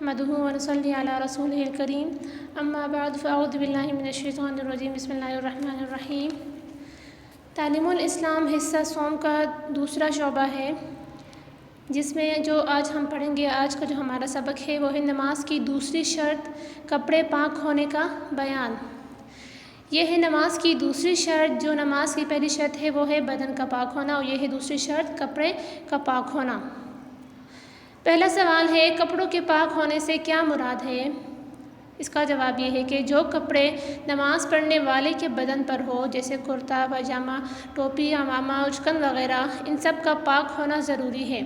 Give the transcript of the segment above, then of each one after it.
نحمده ونصلي على رسوله الكريم اما بعد فاعوذ باللہ من الشیطان الرجیم بسم اللہ الرحمن الرحیم۔ تعلیم الاسلام حصہ صوم کا دوسرا شعبہ ہے، جس میں جو آج ہم پڑھیں گے، آج کا جو ہمارا سبق ہے وہ ہے نماز کی دوسری شرط کپڑے پاک ہونے کا بیان۔ یہ ہے نماز کی دوسری شرط۔ جو نماز کی پہلی شرط ہے وہ ہے بدن کا پاک ہونا، اور یہ ہے دوسری شرط کپڑے کا پاک ہونا۔ پہلا سوال ہے کپڑوں کے پاک ہونے سے کیا مراد ہے؟ اس کا جواب یہ ہے کہ جو کپڑے نماز پڑھنے والے کے بدن پر ہو، جیسے کرتا، پاجامہ، ٹوپی، عمامہ، اچکن وغیرہ، ان سب کا پاک ہونا ضروری ہے۔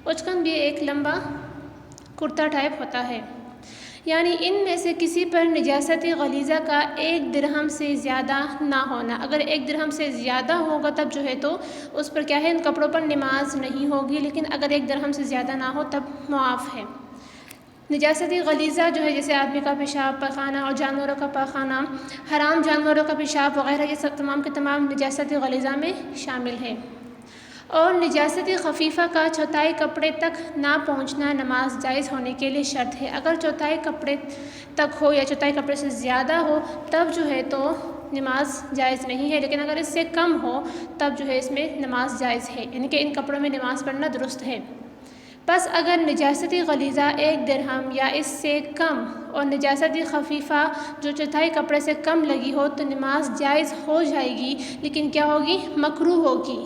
اچکن بھی ایک لمبا کرتا ٹائپ ہوتا ہے، یعنی ان میں سے کسی پر نجاست غلیظہ کا 1 درہم سے زیادہ نہ ہونا۔ اگر 1 درہم سے زیادہ ہوگا تب جو ہے تو اس پر کیا ہے، ان کپڑوں پر نماز نہیں ہوگی، لیکن اگر 1 درہم سے زیادہ نہ ہو تب معاف ہے۔ نجاست غلیظہ جو ہے جیسے آدمی کا پیشاب، پخانہ اور جانوروں کا پخانہ، حرام جانوروں کا پیشاب وغیرہ، یہ سب تمام کے تمام نجاست غلیظہ میں شامل ہے۔ اور نجاست خفیفہ کا چوتھائی کپڑے تک نہ پہنچنا نماز جائز ہونے کے لیے شرط ہے۔ اگر چوتھائی کپڑے تک ہو یا چوتھائی کپڑے سے زیادہ ہو تب جو ہے تو نماز جائز نہیں ہے، لیکن اگر اس سے کم ہو تب جو ہے اس میں نماز جائز ہے، یعنی کہ ان کپڑوں میں نماز پڑھنا درست ہے۔ بس اگر نجاست غلیظہ 1 درہم یا اس سے کم اور نجاست خفیفہ جو چوتھائی کپڑے سے کم لگی ہو تو نماز جائز ہو جائے گی، لیکن کیا ہوگی؟ مکروہ ہوگی۔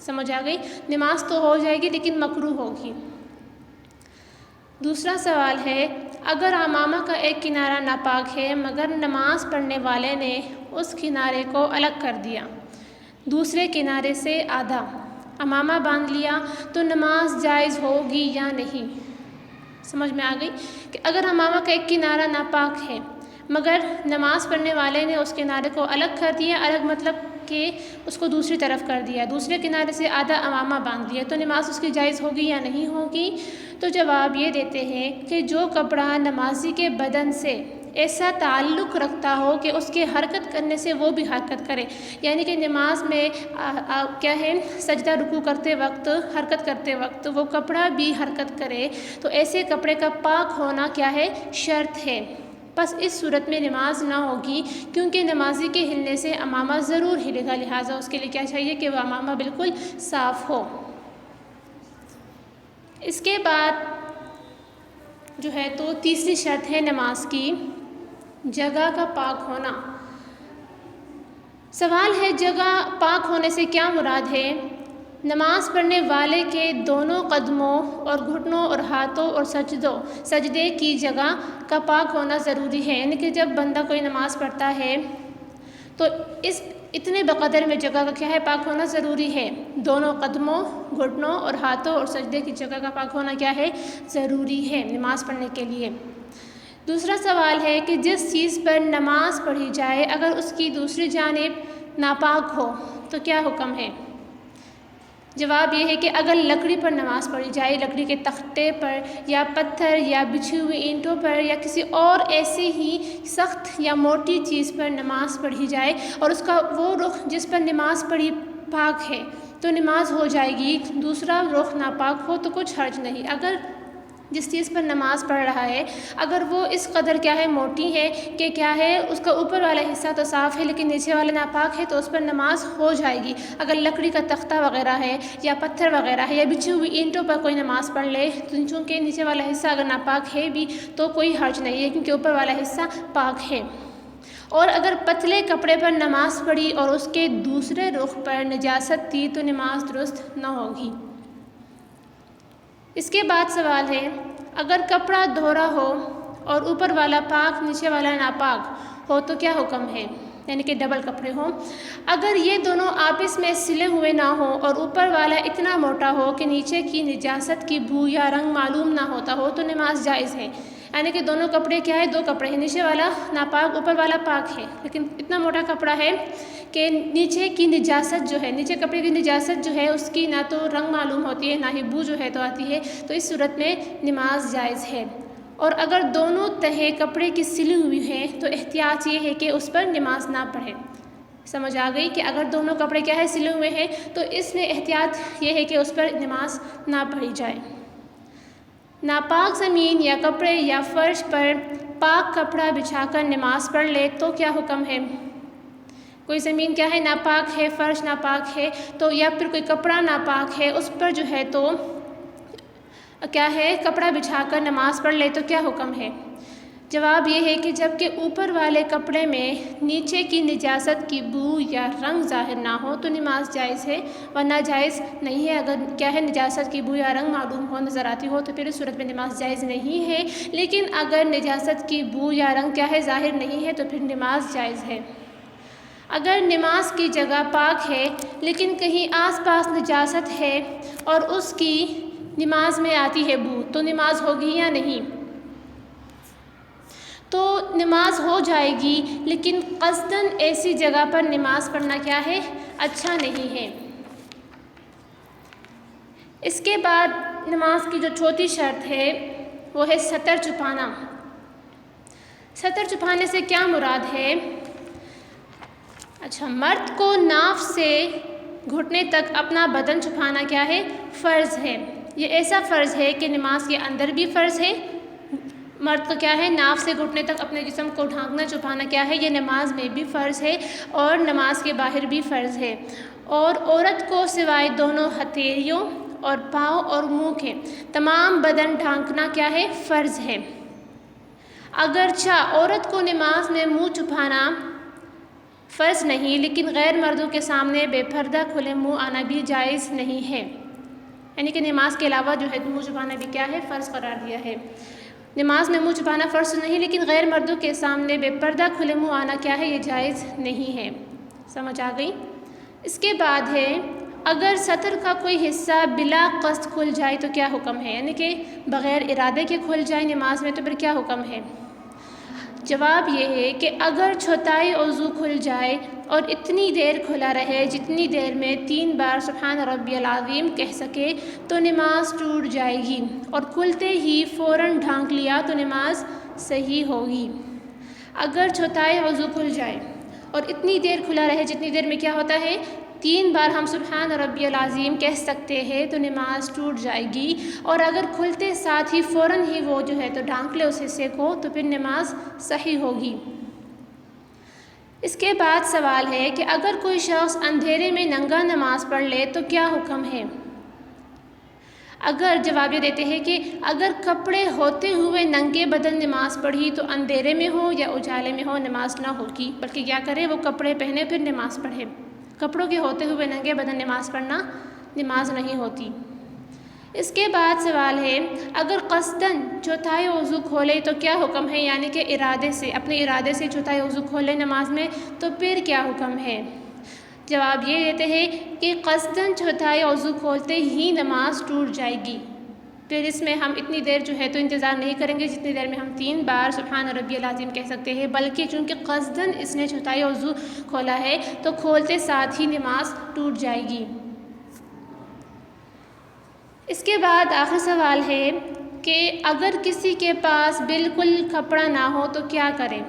سمجھ آ گئی؟ نماز تو ہو جائے گی لیکن مکروہ ہوگی۔ دوسرا سوال ہے اگر عمامہ کا ایک کنارہ ناپاک ہے مگر نماز پڑھنے والے نے اس کنارے کو الگ کر دیا، دوسرے کنارے سے آدھا عمامہ باندھ لیا، تو نماز جائز ہوگی یا نہیں؟ سمجھ میں آ گئی کہ اگر عمامہ کا ایک کنارہ ناپاک ہے مگر نماز پڑھنے والے نے اس کنارے کو الگ کر دیا، الگ مطلب کہ اس کو دوسری طرف کر دیا، دوسرے کنارے سے آدھا عمامہ باندھ لیا، تو نماز اس کی جائز ہوگی یا نہیں ہوگی؟ تو جواب یہ دیتے ہیں کہ جو کپڑا نمازی کے بدن سے ایسا تعلق رکھتا ہو کہ اس کے حرکت کرنے سے وہ بھی حرکت کرے، یعنی کہ نماز میں کیا ہے، سجدہ رکوع کرتے وقت، حرکت کرتے وقت وہ کپڑا بھی حرکت کرے، تو ایسے کپڑے کا پاک ہونا کیا ہے؟ شرط ہے۔ بس اس صورت میں نماز نہ ہوگی، کیونکہ نمازی کے ہلنے سے عمامہ ضرور ہلے گا، لہٰذا اس کے لیے کیا چاہیے کہ وہ عمامہ بالکل صاف ہو۔ اس کے بعد جو ہے تو تیسری شرط ہے نماز کی جگہ کا پاک ہونا۔ سوال ہے جگہ پاک ہونے سے کیا مراد ہے؟ نماز پڑھنے والے کے دونوں قدموں اور گھٹنوں اور ہاتھوں اور سجدے کی جگہ کا پاک ہونا ضروری ہے، یعنی کہ جب بندہ کوئی نماز پڑھتا ہے تو اتنے بقدر میں جگہ کا کیا ہے؟ پاک ہونا ضروری ہے۔ دونوں قدموں، گھٹنوں اور ہاتھوں اور سجدے کی جگہ کا پاک ہونا کیا ہے؟ ضروری ہے نماز پڑھنے کے لیے۔ دوسرا سوال ہے کہ جس چیز پر نماز پڑھی جائے اگر اس کی دوسری جانب ناپاک ہو تو کیا حکم ہے؟ جواب یہ ہے کہ اگر لکڑی پر نماز پڑھی جائے، لکڑی کے تختے پر یا پتھر یا بچھی ہوئی اینٹوں پر یا کسی اور ایسی ہی سخت یا موٹی چیز پر نماز پڑھی جائے اور اس کا وہ رخ جس پر نماز پڑھی پاک ہے تو نماز ہو جائے گی، دوسرا رخ ناپاک ہو تو کچھ حرج نہیں۔ اگر جس چیز پر نماز پڑھ رہا ہے اگر وہ اس قدر کیا ہے، موٹی ہے کہ کیا ہے، اس کا اوپر والا حصہ تو صاف ہے لیکن نیچے والا ناپاک ہے تو اس پر نماز ہو جائے گی۔ اگر لکڑی کا تختہ وغیرہ ہے یا پتھر وغیرہ ہے یا بچھی ہوئی اینٹوں پر کوئی نماز پڑھ لے تو چونکہ نیچے والا حصہ اگر ناپاک ہے بھی تو کوئی حرج نہیں ہے، کیونکہ اوپر والا حصہ پاک ہے۔ اور اگر پتلے کپڑے پر نماز پڑھی اور اس کے دوسرے رخ پر نجاست تھی تو نماز درست نہ ہوگی۔ اس کے بعد سوال ہے اگر کپڑا دھورا ہو اور اوپر والا پاک نیچے والا ناپاک ہو تو کیا حکم ہے؟ یعنی کہ ڈبل کپڑے ہوں۔ اگر یہ دونوں آپس میں سلے ہوئے نہ ہوں اور اوپر والا اتنا موٹا ہو کہ نیچے کی نجاست کی بو یا رنگ معلوم نہ ہوتا ہو تو نماز جائز ہے، یعنی کہ دونوں کپڑے کیا ہے؟ 2 کپڑے ہیں، نیچے والا ناپاک، اوپر والا پاک ہے، لیکن اتنا موٹا کپڑا ہے کہ نیچے کی نجاست جو ہے، نیچے کپڑے کی نجاست جو ہے اس کی نہ تو رنگ معلوم ہوتی ہے نہ ہی بو جو ہے تو آتی ہے، تو اس صورت میں نماز جائز ہے۔ اور اگر دونوں تہیں کپڑے کی سلی ہوئی ہیں تو احتیاط یہ ہے کہ اس پر نماز نہ پڑھیں۔ سمجھ آ گئی کہ اگر دونوں کپڑے کیا ہے؟ سلے ہوئے ہیں تو اس میں احتیاط یہ ہے کہ اس پر نماز نہ پڑھی جائے۔ ناپاک زمین یا کپڑے یا فرش پر پاک کپڑا بچھا کر نماز پڑھ لے تو کیا حکم ہے؟ کوئی زمین کیا ہے ناپاک ہے، فرش ناپاک ہے تو یا پھر کوئی کپڑا ناپاک ہے، اس پر جو ہے تو کیا ہے کپڑا بچھا کر نماز پڑھ لے تو کیا حکم ہے؟ جواب یہ ہے کہ جب کہ اوپر والے کپڑے میں نیچے کی نجاست کی بو یا رنگ ظاہر نہ ہو تو نماز جائز ہے، ورنہ جائز نہیں ہے۔ اگر کیا ہے نجاست کی بو یا رنگ معلوم ہو، نظر آتی ہو تو پھر اس صورت میں نماز جائز نہیں ہے، لیکن اگر نجاست کی بو یا رنگ کیا ہے ظاہر نہیں ہے تو پھر نماز جائز ہے۔ اگر نماز کی جگہ پاک ہے لیکن کہیں آس پاس نجاست ہے اور اس کی نماز میں آتی ہے بو تو نماز ہوگی یا نہیں؟ تو نماز ہو جائے گی، لیکن قصداً ایسی جگہ پر نماز پڑھنا کیا ہے اچھا نہیں ہے۔ اس کے بعد نماز کی جو چوتھی شرط ہے وہ ہے سطر چھپانا۔ سطر چھپانے سے کیا مراد ہے؟ اچھا، مرد کو ناف سے گھٹنے تک اپنا بدن چھپانا کیا ہے فرض ہے۔ یہ ایسا فرض ہے کہ نماز کے اندر بھی فرض ہے، مرد کو کیا ہے ناف سے گھٹنے تک اپنے جسم کو ڈھانکنا چھپانا کیا ہے یہ نماز میں بھی فرض ہے اور نماز کے باہر بھی فرض ہے۔ اور عورت کو سوائے دونوں ہتھیلیوں اور پاؤں اور منہ کے تمام بدن ڈھانکنا کیا ہے فرض ہے۔ اگرچہ عورت کو نماز میں منہ چھپانا فرض نہیں، لیکن غیر مردوں کے سامنے بے پردہ کھلے منہ آنا بھی جائز نہیں ہے، یعنی کہ نماز کے علاوہ جو ہے منہ چھپانا بھی کیا ہے فرض قرار دیا ہے۔ نماز میں منہ چھپانا فرض نہیں، لیکن غیر مردوں کے سامنے بے پردہ کھلے منہ آنا کیا ہے یہ جائز نہیں ہے۔ سمجھ آ گئی؟ اس کے بعد ہے اگر سطر کا کوئی حصہ بلا قصد کھل جائے تو کیا حکم ہے، یعنی کہ بغیر ارادے کے کھل جائے نماز میں تو پھر کیا حکم ہے؟ جواب یہ ہے کہ اگر چوتھائی عضو کھل جائے اور اتنی دیر کھلا رہے جتنی دیر میں 3 بار سبحان ربی العظیم کہہ سکے تو نماز ٹوٹ جائے گی، اور کھلتے ہی فوراً ڈھانک لیا تو نماز صحیح ہوگی۔ اگر چوتھائی عضو کھل جائے اور اتنی دیر کھلا رہے جتنی دیر میں کیا ہوتا ہے 3 بار ہم سبحان ربی العظیم کہہ سکتے ہیں تو نماز ٹوٹ جائے گی، اور اگر کھلتے ساتھ ہی فوراً ہی وہ جو ہے تو ڈھانک لے اس حصے کو تو پھر نماز صحیح ہوگی۔ اس کے بعد سوال ہے کہ اگر کوئی شخص اندھیرے میں ننگا نماز پڑھ لے تو کیا حکم ہے؟ اگر جواب یہ دیتے ہیں کہ اگر کپڑے ہوتے ہوئے ننگے بدن نماز پڑھی تو اندھیرے میں ہو یا اجالے میں ہو نماز نہ ہوگی، بلکہ کیا کرے وہ کپڑے پہنے پھر نماز پڑھے۔ کپڑوں کے ہوتے ہوئے ننگے بدن نماز پڑھنا نماز نہیں ہوتی۔ اس کے بعد سوال ہے اگر قصداً چوتھائی عضو کھولے تو کیا حکم ہے، یعنی کہ ارادے سے اپنے ارادے سے چوتھائی عضو کھولے نماز میں تو پھر کیا حکم ہے؟ جواب یہ دیتے ہیں کہ قصداً چوتھائی عضو کھولتے ہی نماز ٹوٹ جائے گی، پھر اس میں ہم اتنی دیر جو ہے تو انتظار نہیں کریں گے جتنی دیر میں ہم 3 بار سبحان ربی العظیم کہہ سکتے ہیں، بلکہ چونکہ قصداً اس نے چوتھائی عضو کھولا ہے تو کھولتے ساتھ ہی نماز ٹوٹ جائے گی۔ اس کے بعد آخری سوال ہے کہ اگر کسی کے پاس بالکل کپڑا نہ ہو تو کیا کرے؟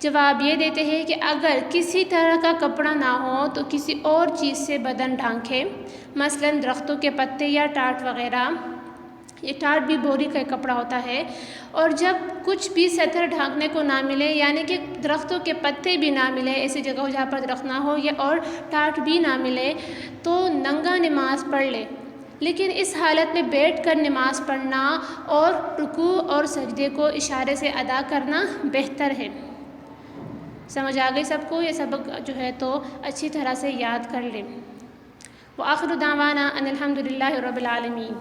جواب یہ دیتے ہیں کہ اگر کسی طرح کا کپڑا نہ ہو تو کسی اور چیز سے بدن ڈھانکے، مثلاً درختوں کے پتے یا ٹاٹ وغیرہ۔ یہ ٹاٹ بھی بوری کا کپڑا ہوتا ہے، اور جب کچھ بھی سطر ڈھانکنے کو نہ ملے، یعنی کہ درختوں کے پتے بھی نہ ملے، ایسی جگہ ہو جہاں پر درخت نہ ہو یا اور ٹاٹ بھی نہ ملے تو ننگا نماز پڑھ لے، لیکن اس حالت میں بیٹھ کر نماز پڑھنا اور رکوع اور سجدے کو اشارے سے ادا کرنا بہتر ہے۔ سمجھ آ گئی سب کو؟ یہ سبق جو ہے تو اچھی طرح سے یاد کر لیں۔ وآخر دعوانا ان الحمد للہ رب العالمین۔